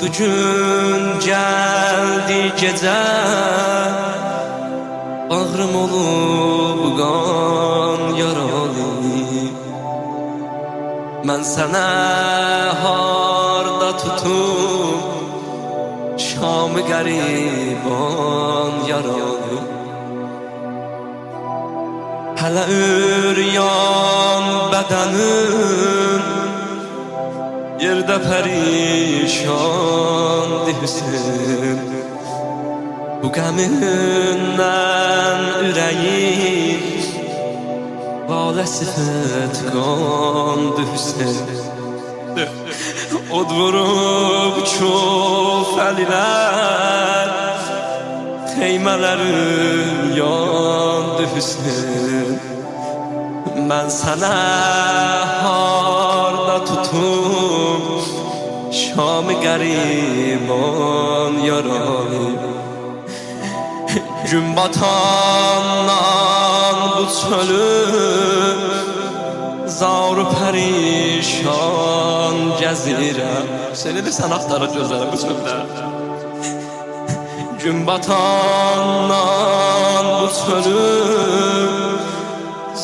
Tuttu gün geldi gece, bağrım olup qan yaralı. Mən sənə harda tutum şamı qəriban yaralı. Hələ üryan bədənim yerdə pərişan dilsin. Bu qəmindən ürəyim baləsi fətqan düşsün. Od vurub çox əlilər, xeymələrim yan düşsün. Mən sənə harda tutum şamı qəriban yaralı. Gün batandan bu çölü zar-ı pərişan gəzirəm. Seni de sən axtarır gözlərim bu çöldə. Gün batandan bu çölü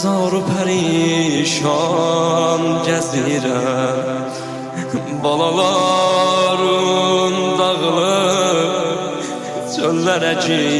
zar-ı pərişan gəzirəm. Balalarım dağılıb çöllərə gir.